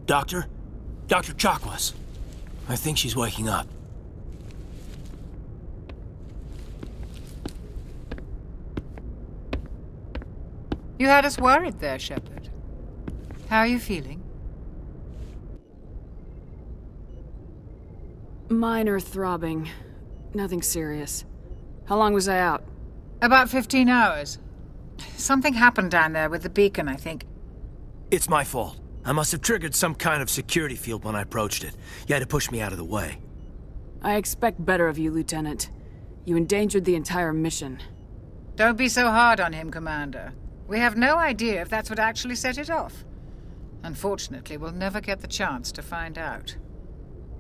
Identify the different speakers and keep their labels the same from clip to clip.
Speaker 1: Doctor? Dr. Chakwas. I think she's waking up.
Speaker 2: You had us worried there, Shepard. How are you feeling?
Speaker 3: Minor throbbing. Nothing serious. How long was I out?
Speaker 2: About 15 hours. Something happened down there with the beacon, I think.
Speaker 1: It's my fault. I must have triggered some kind of security field when I approached it. You had to push me out of the way.
Speaker 3: I expect better of you, Lieutenant. You endangered the entire mission.
Speaker 2: Don't be so hard on him, Commander. We have no idea if that's what actually set it off. Unfortunately, we'll never get the chance to find out.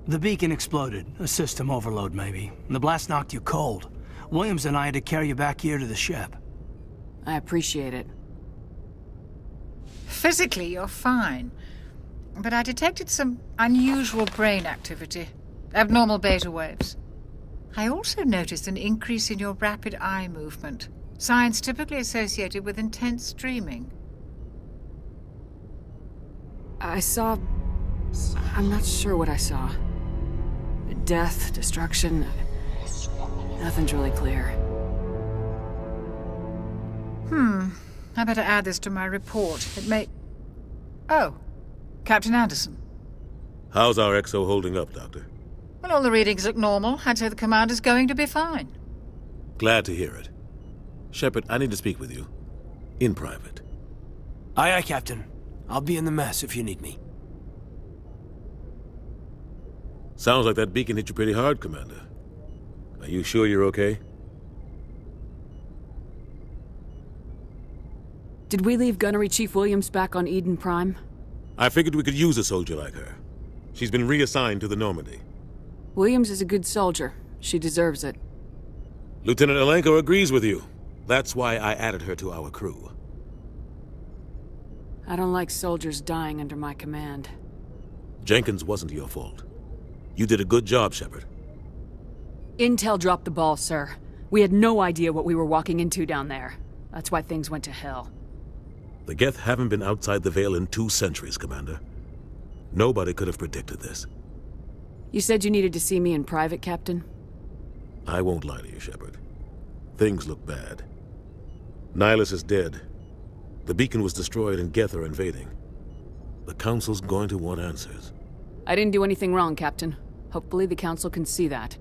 Speaker 4: The beacon exploded. A system overload, maybe. The blast knocked you cold. Williams and I had to carry you back here to the ship.
Speaker 3: I appreciate it.
Speaker 2: Physically, you're fine. But I detected some unusual brain activity. Abnormal beta waves. I also noticed an increase in your rapid eye movement. Signs typically associated with intense dreaming.
Speaker 3: I saw... I'm not sure what I saw. Death, destruction... Nothing's really clear.
Speaker 2: I better add this to my report. It may... Oh, Captain Anderson.
Speaker 5: How's our XO holding up, Doctor?
Speaker 2: Well, all the readings look normal. I'd say the commander's going to be fine.
Speaker 5: Glad to hear it. Shepard, I need to speak with you. In private.
Speaker 1: Aye, aye, Captain. I'll be in the mess if you need me.
Speaker 5: Sounds like that beacon hit you pretty hard, Commander. Are you sure you're okay?
Speaker 3: Did we leave Gunnery Chief Williams back on Eden Prime?
Speaker 5: I figured we could use a soldier like her. She's been reassigned to the Normandy.
Speaker 3: Williams is a good soldier. She deserves it.
Speaker 5: Lieutenant Alenko agrees with you. That's why I added her to our crew.
Speaker 3: I don't like soldiers dying under my command.
Speaker 5: Jenkins wasn't your fault. You did a good job, Shepard.
Speaker 3: Intel dropped the ball, sir. We had no idea what we were walking into down there. That's why things went to hell.
Speaker 5: The Geth haven't been outside the Veil in 2 centuries, Commander. Nobody could have predicted this.
Speaker 3: You said you needed to see me in private, Captain?
Speaker 5: I won't lie to you, Shepard. Things look bad. Nihilus is dead. The beacon was destroyed and Geth are invading. The Council's going to want answers.
Speaker 3: I didn't do anything wrong, Captain. Hopefully the Council can see that.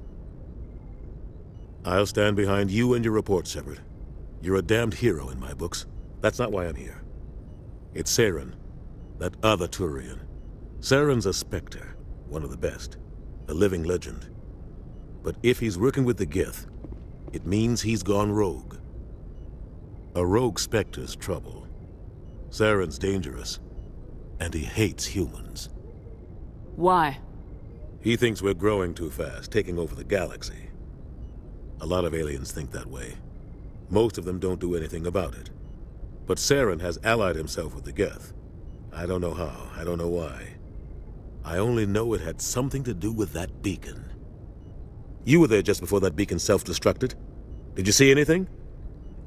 Speaker 5: I'll stand behind you and your report, Shepard. You're a damned hero in my books. That's not why I'm here. It's Saren, that other Turian. Saren's a Spectre, one of the best. A living legend. But if he's working with the Geth, it means he's gone rogue. A rogue Spectre's trouble. Saren's dangerous, and he hates humans.
Speaker 3: Why?
Speaker 5: He thinks we're growing too fast, taking over the galaxy. A lot of aliens think that way. Most of them don't do anything about it. But Saren has allied himself with the Geth. I don't know how, I don't know why. I only know it had something to do with that beacon. You were there just before that beacon self-destructed. Did you see anything?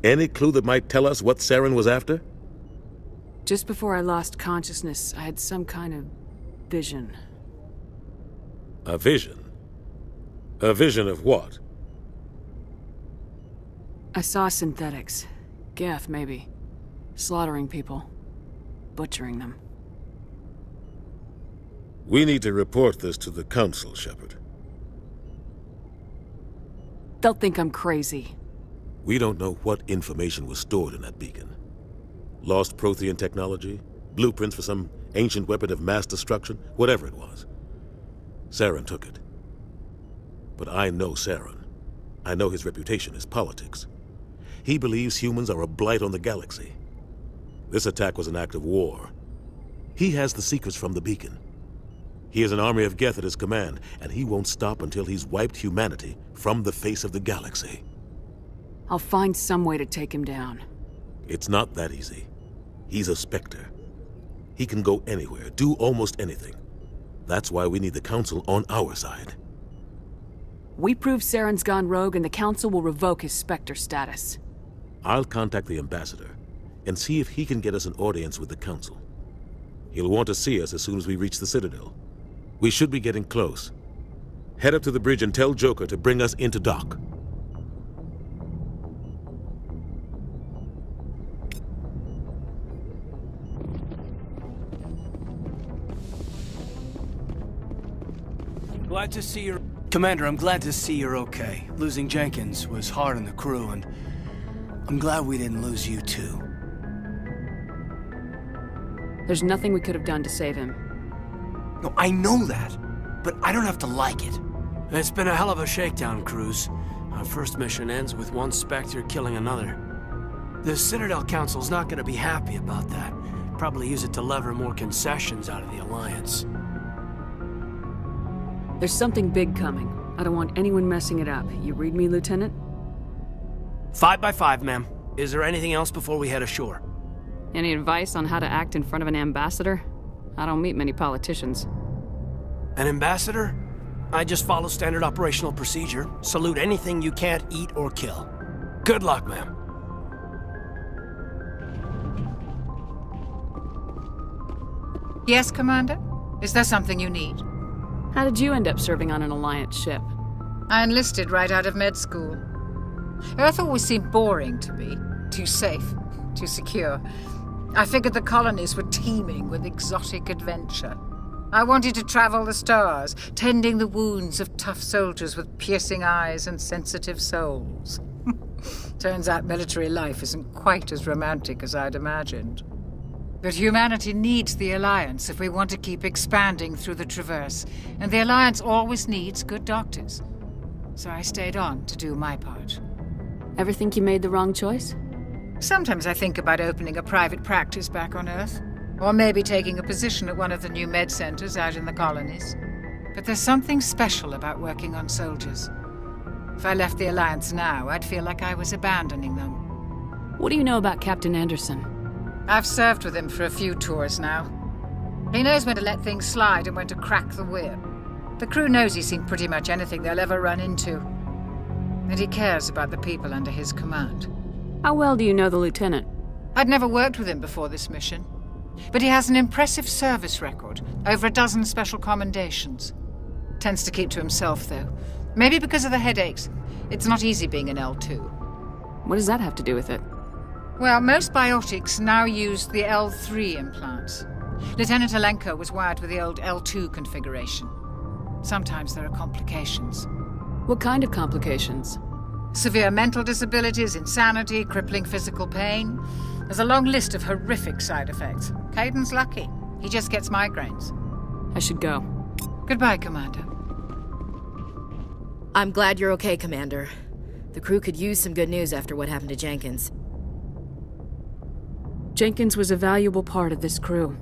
Speaker 5: Any clue that might tell us what Saren was after?
Speaker 3: Just before I lost consciousness, I had some kind of vision.
Speaker 5: A vision? A vision of what?
Speaker 3: I saw synthetics. Geth, maybe. Slaughtering people. Butchering them.
Speaker 5: We need to report this to the Council, Shepard.
Speaker 3: They'll think I'm crazy.
Speaker 5: We don't know what information was stored in that beacon. Lost Prothean technology? Blueprints for some ancient weapon of mass destruction? Whatever it was. Saren took it. But I know Saren. I know his reputation is politics. He believes humans are a blight on the galaxy. This attack was an act of war. He has the secrets from the beacon. He has an army of Geth at his command, and he won't stop until he's wiped humanity from the face of the galaxy.
Speaker 3: I'll find some way to take him down.
Speaker 5: It's not that easy. He's a Spectre. He can go anywhere, do almost anything. That's why we need the Council on our side.
Speaker 3: We prove Saren's gone rogue and the Council will revoke his Spectre status.
Speaker 5: I'll contact the Ambassador and see if he can get us an audience with the Council. He'll want to see us as soon as we reach the Citadel. We should be getting close. Head up to the bridge and tell Joker to bring us into dock.
Speaker 4: Glad to see you're... Commander, I'm glad to see you're okay. Losing Jenkins was hard on the crew, and I'm glad we didn't lose you too.
Speaker 3: There's nothing we could have done to save him.
Speaker 4: No, I know that, but I don't have to like it. It's been a hell of a shakedown, Cruz. Our first mission ends with one Spectre killing another. The Citadel Council's not gonna be happy about that. Probably use it to lever more concessions out of the Alliance.
Speaker 3: There's something big coming. I don't want anyone messing it up. You read me, Lieutenant?
Speaker 4: 5 by 5, ma'am. Is there anything else before we head ashore?
Speaker 3: Any advice on how to act in front of an ambassador? I don't meet many politicians.
Speaker 4: An ambassador? I just follow standard operational procedure. Salute anything you can't eat or kill. Good luck, ma'am.
Speaker 2: Yes, Commander? Is there something you need?
Speaker 3: How did you end up serving on an Alliance ship?
Speaker 2: I enlisted right out of med school. Earth always seemed boring to me. Too safe, too secure. I figured the colonies were teeming with exotic adventure. I wanted to travel the stars, tending the wounds of tough soldiers with piercing eyes and sensitive souls. Turns out military life isn't quite as romantic as I'd imagined. But humanity needs the Alliance if we want to keep expanding through the Traverse, and the Alliance always needs good doctors. So I stayed on to do my part.
Speaker 3: Ever think you made the wrong choice?
Speaker 2: Sometimes I think about opening a private practice back on Earth, or maybe taking a position at one of the new med centers out in the colonies. But there's something special about working on soldiers. If I left the Alliance now, I'd feel like I was abandoning them.
Speaker 3: What do you know about Captain Anderson?
Speaker 2: I've served with him for a few tours now. He knows when to let things slide and when to crack the whip. The crew knows he's seen pretty much anything they'll ever run into. And he cares about the people under his command.
Speaker 3: How well do you know the Lieutenant?
Speaker 2: I'd never worked with him before this mission. But he has an impressive service record, over a dozen special commendations. Tends to keep to himself, though. Maybe because of the headaches. It's not easy being an L2.
Speaker 3: What does that have to do with it?
Speaker 2: Well, most biotics now use the L3 implants. Lieutenant Alenko was wired with the old L2 configuration. Sometimes there are complications.
Speaker 3: What kind of complications?
Speaker 2: Severe mental disabilities, insanity, crippling physical pain. There's a long list of horrific side effects. Caden's lucky. He just gets migraines.
Speaker 3: I should go.
Speaker 2: Goodbye, Commander.
Speaker 6: I'm glad you're okay, Commander. The crew could use some good news after what happened to Jenkins.
Speaker 3: Jenkins was a valuable part of this crew.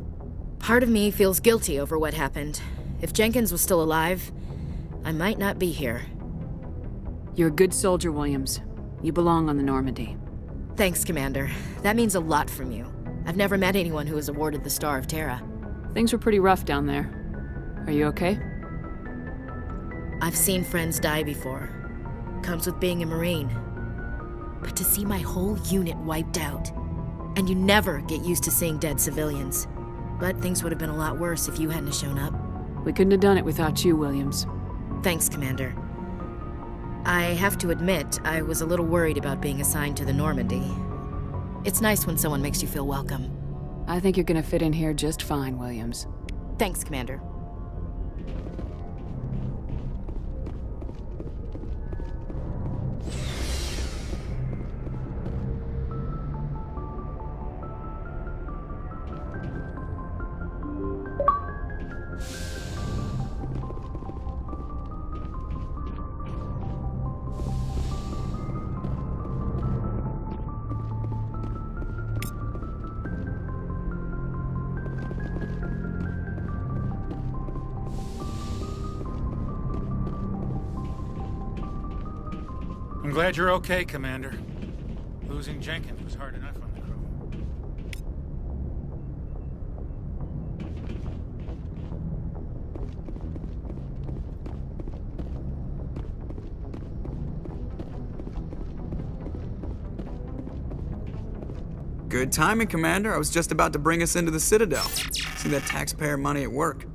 Speaker 6: Part of me feels guilty over what happened. If Jenkins was still alive, I might not be here.
Speaker 3: You're a good soldier, Williams. You belong on the Normandy.
Speaker 6: Thanks, Commander. That means a lot from you. I've never met anyone who was awarded the Star of Terra.
Speaker 3: Things were pretty rough down there. Are you okay?
Speaker 6: I've seen friends die before. Comes with being a Marine. But to see my whole unit wiped out. And you never get used to seeing dead civilians. But things would have been a lot worse if you hadn't shown up.
Speaker 3: We couldn't have done it without you, Williams.
Speaker 6: Thanks, Commander. I have to admit, I was a little worried about being assigned to the Normandy. It's nice when someone makes you feel welcome.
Speaker 3: I think you're gonna fit in here just fine, Williams.
Speaker 6: Thanks, Commander.
Speaker 7: I'm glad you're okay, Commander. Losing Jenkins was hard enough on the crew.
Speaker 8: Good timing, Commander. I was just about to bring us into the Citadel. See that taxpayer money at work.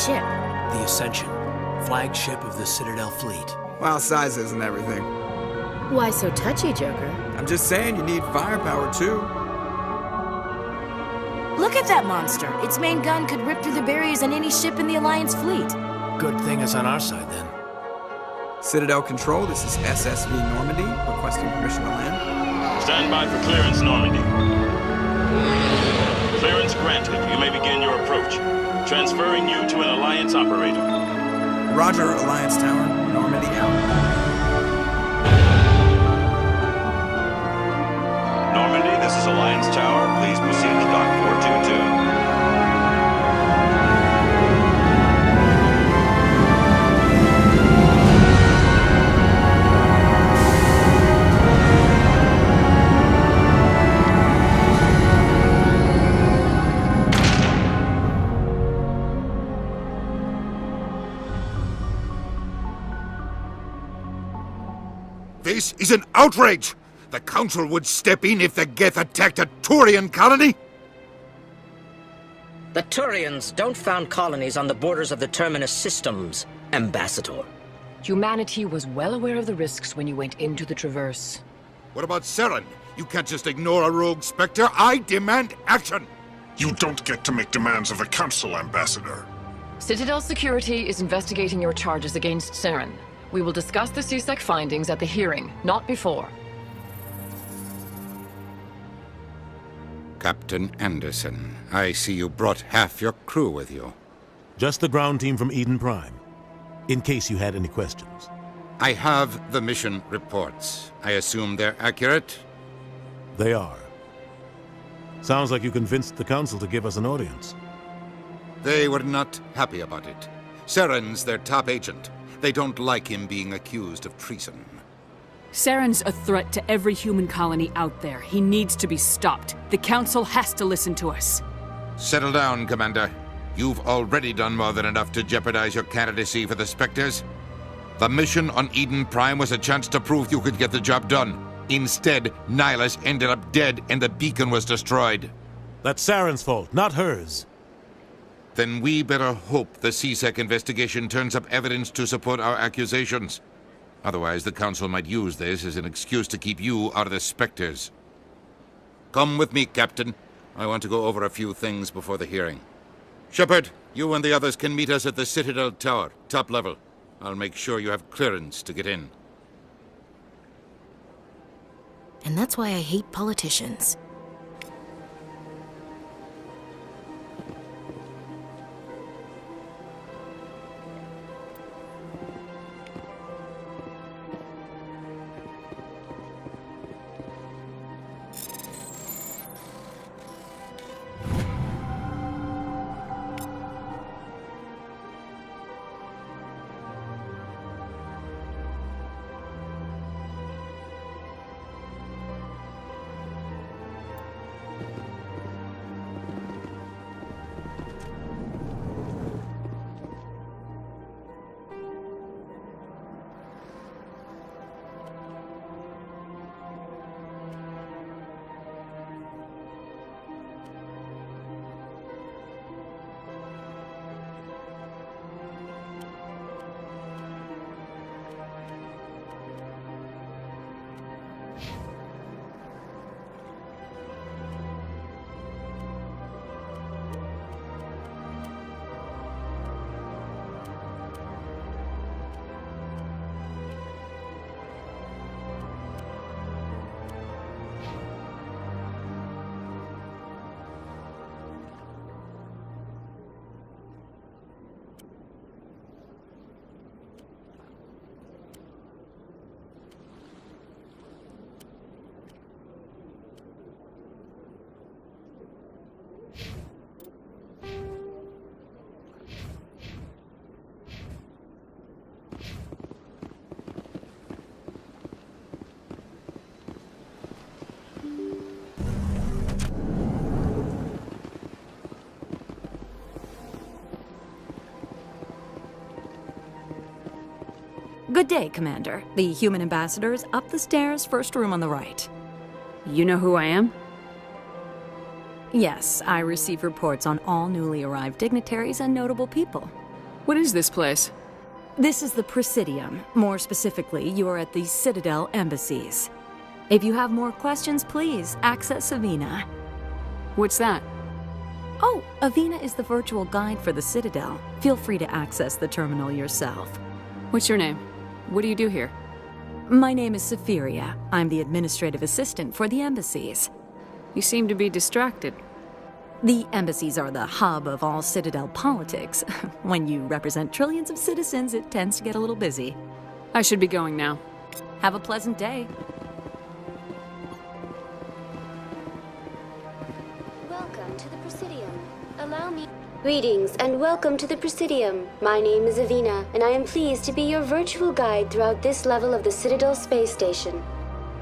Speaker 1: The Ascension, flagship of the Citadel fleet.
Speaker 8: Well, size isn't everything.
Speaker 6: Why so touchy, Joker?
Speaker 8: I'm just saying you need firepower, too.
Speaker 6: Look at that monster. Its main gun could rip through the barriers on any ship in the Alliance fleet.
Speaker 1: Good thing it's on our side, then.
Speaker 8: Citadel Control, this is SSV Normandy, requesting permission to land.
Speaker 9: Stand by for clearance, Normandy. Clearance granted. You may begin your approach. Transferring you to an Alliance operator.
Speaker 8: Roger, Alliance Tower, Normandy out.
Speaker 9: Normandy, this is Alliance Tower. Please proceed to Dock 422.
Speaker 10: This is an outrage! The Council would step in if the Geth attacked a Turian colony?
Speaker 11: The Turians don't found colonies on the borders of the Terminus systems, Ambassador.
Speaker 3: Humanity was well aware of the risks when you went into the Traverse.
Speaker 10: What about Saren? You can't just ignore a rogue Spectre. I demand action!
Speaker 12: You don't get to make demands of the Council, Ambassador.
Speaker 3: Citadel Security is investigating your charges against Saren. We will discuss the CSEC findings at the hearing, not before.
Speaker 10: Captain Anderson, I see you brought half your crew with you.
Speaker 5: Just the ground team from Eden Prime, in case you had any questions.
Speaker 10: I have the mission reports. I assume they're accurate?
Speaker 5: They are. Sounds like you convinced the Council to give us an audience.
Speaker 10: They were not happy about it. Saren's their top agent. They don't like him being accused of treason.
Speaker 3: Saren's a threat to every human colony out there. He needs to be stopped. The Council has to listen to us.
Speaker 10: Settle down, Commander. You've already done more than enough to jeopardize your candidacy for the Spectres. The mission on Eden Prime was a chance to prove you could get the job done. Instead, Nihilus ended up dead and the beacon was destroyed.
Speaker 5: That's Saren's fault, not hers.
Speaker 10: Then we better hope the CSEC investigation turns up evidence to support our accusations. Otherwise, the Council might use this as an excuse to keep you out of the Spectres. Come with me, Captain. I want to go over a few things before the hearing. Shepard, you and the others can meet us at the Citadel Tower, top level. I'll make sure you have clearance to get in.
Speaker 6: And that's why I hate politicians.
Speaker 13: Good day, Commander. The human ambassador is up the stairs, first room on the right.
Speaker 3: You know who I am?
Speaker 13: Yes, I receive reports on all newly arrived dignitaries and notable people.
Speaker 3: What is this place?
Speaker 13: This is the Presidium. More specifically, you are at the Citadel embassies. If you have more questions, please access Avina.
Speaker 3: What's that?
Speaker 13: Oh, Avina is the virtual guide for the Citadel. Feel free to access the terminal yourself.
Speaker 3: What's your name? What do you do here?
Speaker 13: My name is Safiria. I'm the administrative assistant for the embassies.
Speaker 3: You seem to be distracted.
Speaker 13: The embassies are the hub of all Citadel politics. When you represent trillions of citizens, it tends to get a little busy.
Speaker 3: I should be going now.
Speaker 13: Have a pleasant day.
Speaker 14: Welcome to the Presidium. Allow me... Greetings and welcome to the Presidium. My name is Avina, and I am pleased to be your virtual guide throughout this level of the Citadel space station.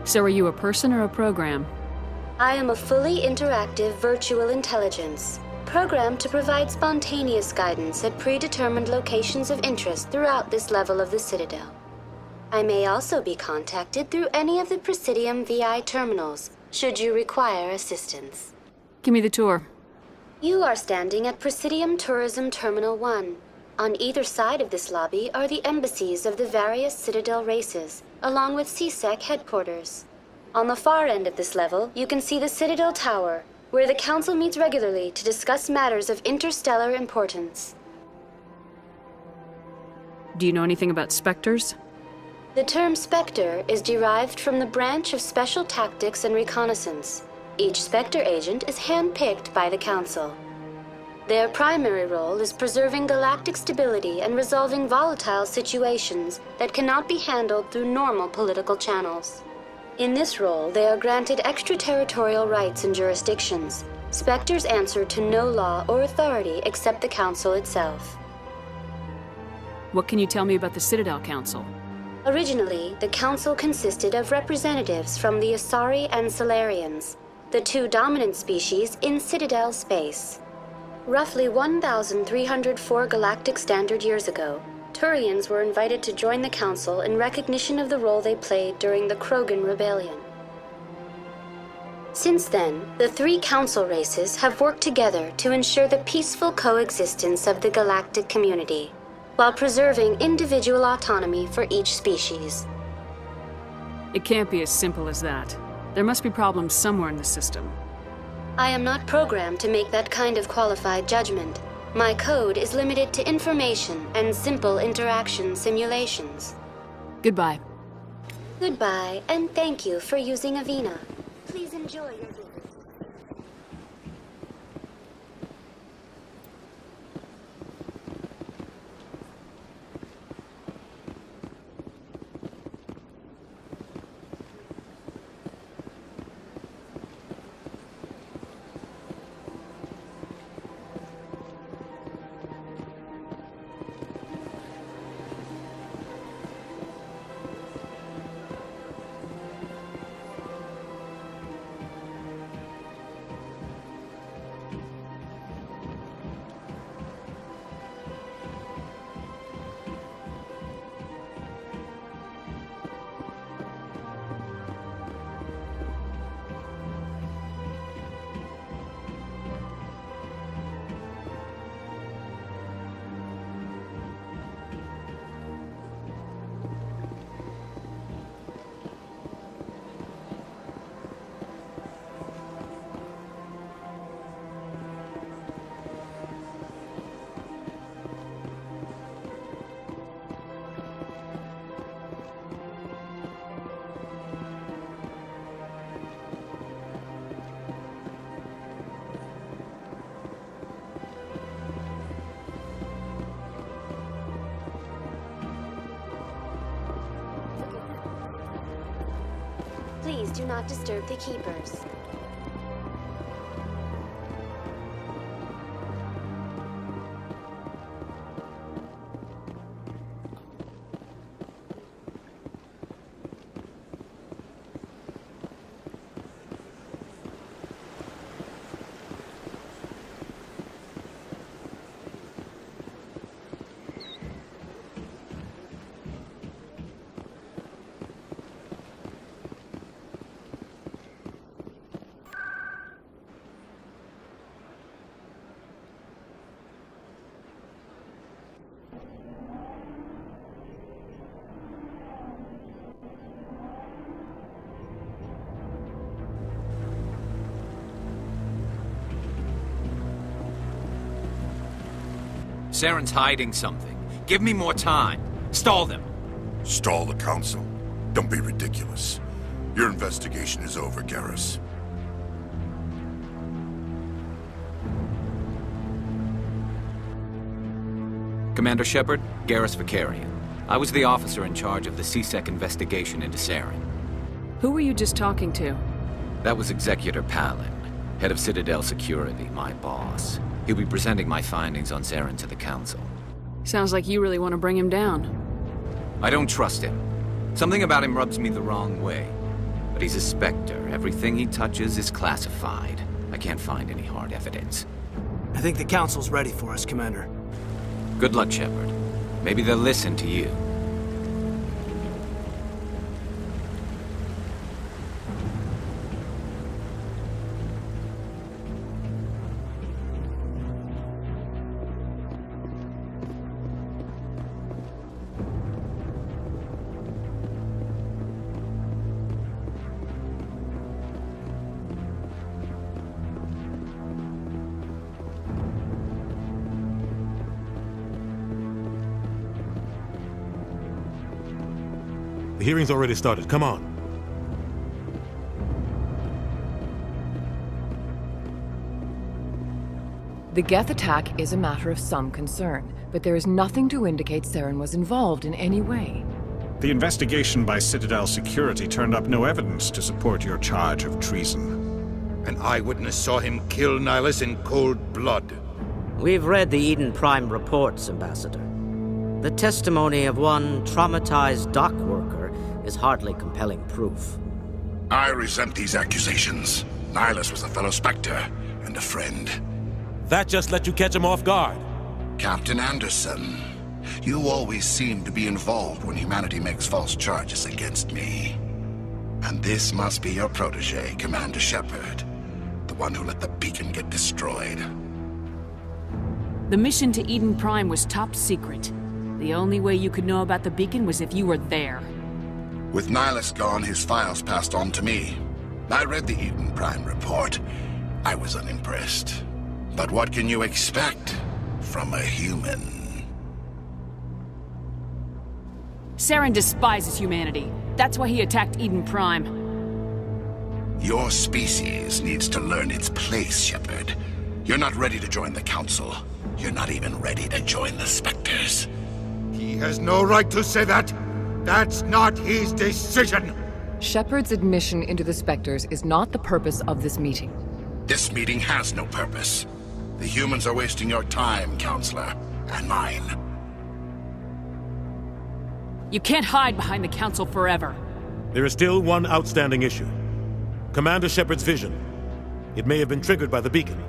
Speaker 3: So are you a person or a program?
Speaker 14: I am a fully interactive virtual intelligence, programmed to provide spontaneous guidance at predetermined locations of interest throughout this level of the Citadel. I may also be contacted through any of the Presidium VI terminals, should you require assistance.
Speaker 3: Give me the tour.
Speaker 14: You are standing at Presidium Tourism Terminal 1. On either side of this lobby are the embassies of the various Citadel races, along with CSEC headquarters. On the far end of this level, you can see the Citadel Tower, where the Council meets regularly to discuss matters of interstellar importance.
Speaker 3: Do you know anything about Spectres?
Speaker 14: The term Spectre is derived from the branch of Special Tactics and Reconnaissance. Each Spectre agent is handpicked by the Council. Their primary role is preserving galactic stability and resolving volatile situations that cannot be handled through normal political channels. In this role, they are granted extraterritorial rights and jurisdictions. Spectres answer to no law or authority except the Council itself.
Speaker 3: What can you tell me about the Citadel Council?
Speaker 14: Originally, the Council consisted of representatives from the Asari and Solarians, the two dominant species in Citadel space. Roughly 1,304 galactic standard years ago, Turians were invited to join the Council in recognition of the role they played during the Krogan Rebellion. Since then, the three Council races have worked together to ensure the peaceful coexistence of the galactic community, while preserving individual autonomy for each species.
Speaker 3: It can't be as simple as that. There must be problems somewhere in the system.
Speaker 14: I am not programmed to make that kind of qualified judgment. My code is limited to information and simple interaction simulations.
Speaker 3: Goodbye.
Speaker 14: Goodbye, and thank you for using Avina. Please enjoy your visit. Please do not disturb the keepers.
Speaker 15: Saren's hiding something. Give me more time. Stall them.
Speaker 12: Stall the Council? Don't be ridiculous. Your investigation is over, Garrus.
Speaker 15: Commander Shepard, Garrus Vakarian. I was the officer in charge of the C-Sec investigation into Saren.
Speaker 3: Who were you just talking to?
Speaker 15: That was Executor Palin, head of Citadel Security, my boss. He'll be presenting my findings on Saren to the Council.
Speaker 3: Sounds like you really want to bring him down.
Speaker 15: I don't trust him. Something about him rubs me the wrong way. But he's a Spectre. Everything he touches is classified. I can't find any hard evidence.
Speaker 4: I think the Council's ready for us, Commander.
Speaker 15: Good luck, Shepard. Maybe they'll listen to you.
Speaker 5: The hearing's already started. Come on.
Speaker 16: The Geth attack is a matter of some concern, but there is nothing to indicate Saren was involved in any way.
Speaker 17: The investigation by Citadel Security turned up no evidence to support your charge of treason.
Speaker 10: An eyewitness saw him kill Nihilus in cold blood.
Speaker 11: We've read the Eden Prime reports, Ambassador. The testimony of one traumatized dock worker is hardly compelling proof.
Speaker 12: I resent these accusations. Nihilus was a fellow Spectre and a friend.
Speaker 5: That just let you catch him off guard.
Speaker 12: Captain Anderson, you always seem to be involved when humanity makes false charges against me. And this must be your protege, Commander Shepard. The one who let the beacon get destroyed.
Speaker 3: The mission to Eden Prime was top secret. The only way you could know about the beacon was if you were there.
Speaker 12: With Nihilus gone, his files passed on to me. I read the Eden Prime report. I was unimpressed. But what can you expect from a human?
Speaker 3: Saren despises humanity. That's why he attacked Eden Prime.
Speaker 12: Your species needs to learn its place, Shepard. You're not ready to join the Council. You're not even ready to join the Spectres.
Speaker 10: He has no right to say that. That's not his decision.
Speaker 16: Shepard's admission into the Spectres is not the purpose of this meeting.
Speaker 12: This meeting has no purpose. The humans are wasting your time, Counselor, and mine.
Speaker 3: You can't hide behind the Council forever.
Speaker 5: There is still one outstanding issue. Commander Shepard's vision. It may have been triggered by the beacon.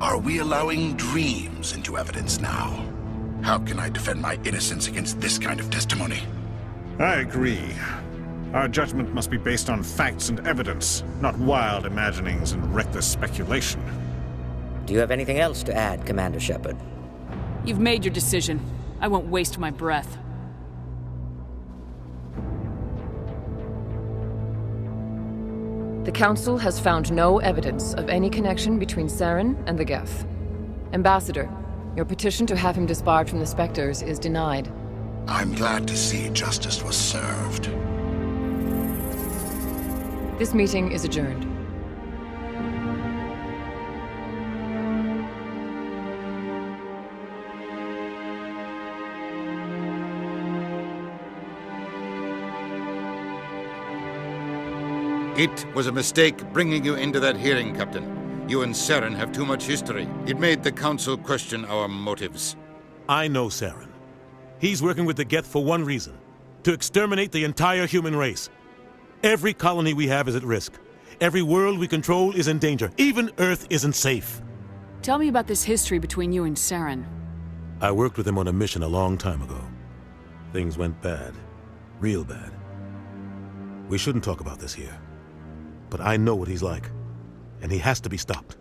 Speaker 12: Are we allowing dreams into evidence now? How can I defend my innocence against this kind of testimony?
Speaker 17: I agree. Our judgment must be based on facts and evidence, not wild imaginings and reckless speculation.
Speaker 11: Do you have anything else to add, Commander Shepard?
Speaker 3: You've made your decision. I won't waste my breath.
Speaker 16: The Council has found no evidence of any connection between Saren and the Geth. Ambassador, your petition to have him disbarred from the Spectres is denied.
Speaker 12: I'm glad to see justice was served.
Speaker 16: This meeting is adjourned.
Speaker 10: It was a mistake bringing you into that hearing, Captain. You and Saren have too much history. It made the Council question our motives.
Speaker 5: I know Saren. He's working with the Geth for one reason. To exterminate the entire human race. Every colony we have is at risk. Every world we control is in danger. Even Earth isn't safe.
Speaker 3: Tell me about this history between you and Saren.
Speaker 5: I worked with him on a mission a long time ago. Things went bad. Real bad. We shouldn't talk about this here. But I know what he's like. And he has to be stopped.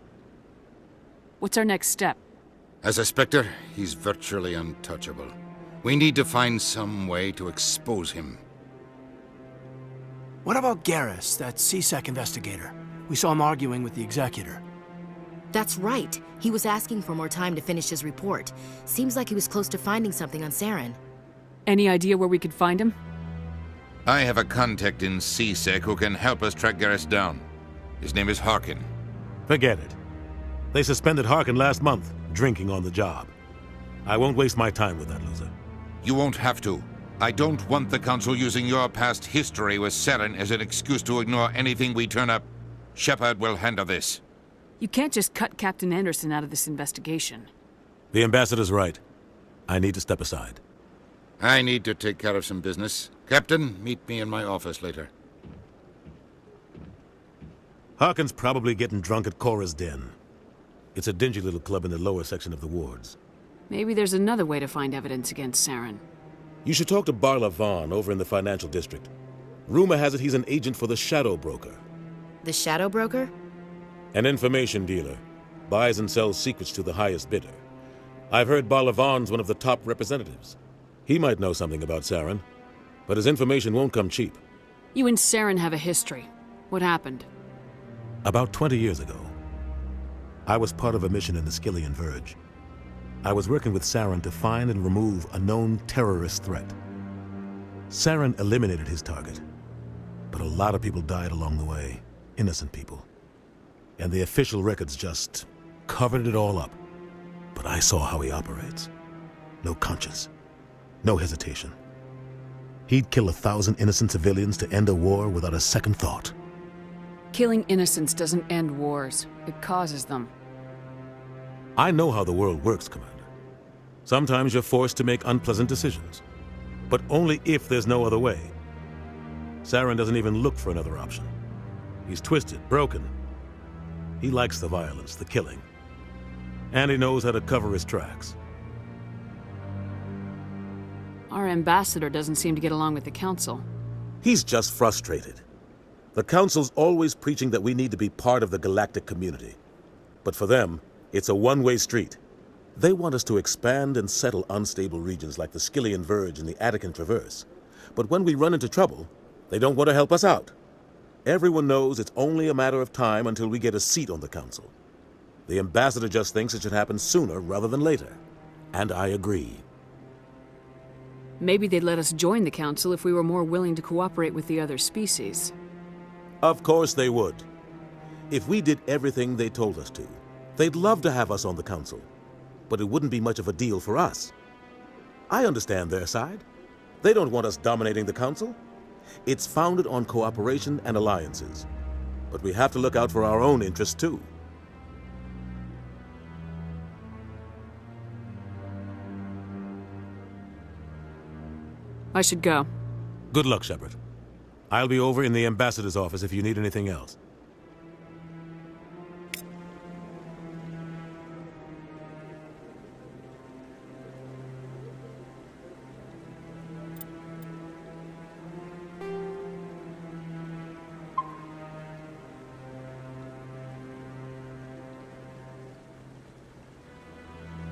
Speaker 3: What's our next step?
Speaker 10: As a Spectre, he's virtually untouchable. We need to find some way to expose him.
Speaker 4: What about Garrus, that C-Sec investigator? We saw him arguing with the Executor.
Speaker 6: That's right. He was asking for more time to finish his report. Seems like he was close to finding something on Saren.
Speaker 3: Any idea where we could find him?
Speaker 10: I have a contact in CSEC who can help us track Garrus down. His name is Harkin.
Speaker 5: Forget it. They suspended Harkin last month, drinking on the job. I won't waste my time with that loser.
Speaker 10: You won't have to. I don't want the Council using your past history with Saren as an excuse to ignore anything we turn up. Shepard will handle this.
Speaker 3: You can't just cut Captain Anderson out of this investigation.
Speaker 5: The ambassador's right. I need to step aside.
Speaker 10: I need to take care of some business. Captain, meet me in my office later.
Speaker 5: Harkin's probably getting drunk at Cora's Den. It's a dingy little club in the lower section of the wards.
Speaker 3: Maybe there's another way to find evidence against Saren.
Speaker 5: You should talk to Barla Vaughn over in the financial district. Rumor has it he's an agent for the Shadow Broker.
Speaker 6: The Shadow Broker?
Speaker 5: An information dealer. Buys and sells secrets to the highest bidder. I've heard Barla Vaughn's one of the top representatives. He might know something about Saren, but his information won't come cheap.
Speaker 3: You and Saren have a history. What happened?
Speaker 5: About 20 years ago, I was part of a mission in the Skillian Verge. I was working with Saren to find and remove a known terrorist threat. Saren eliminated his target, but a lot of people died along the way, innocent people. And the official records just covered it all up. But I saw how he operates. No conscience, no hesitation. He'd kill 1,000 innocent civilians to end a war without a second thought.
Speaker 3: Killing innocents doesn't end wars. It causes them.
Speaker 5: I know how the world works, Commander. Sometimes you're forced to make unpleasant decisions, but only if there's no other way. Saren doesn't even look for another option. He's twisted, broken. He likes the violence, the killing. And he knows how to cover his tracks.
Speaker 3: Our ambassador doesn't seem to get along with the Council.
Speaker 5: He's just frustrated. The Council's always preaching that we need to be part of the galactic community. But for them, it's a one-way street. They want us to expand and settle unstable regions like the Skillian Verge and the Attican Traverse. But when we run into trouble, they don't want to help us out. Everyone knows it's only a matter of time until we get a seat on the Council. The ambassador just thinks it should happen sooner rather than later. And I agree.
Speaker 3: Maybe they'd let us join the Council if we were more willing to cooperate with the other species.
Speaker 5: Of course they would. If we did everything they told us to, they'd love to have us on the Council. But it wouldn't be much of a deal for us. I understand their side. They don't want us dominating the Council. It's founded on cooperation and alliances. But we have to look out for our own interests, too.
Speaker 3: I should go.
Speaker 5: Good luck, Shepard. I'll be over in the ambassador's office if you need anything else.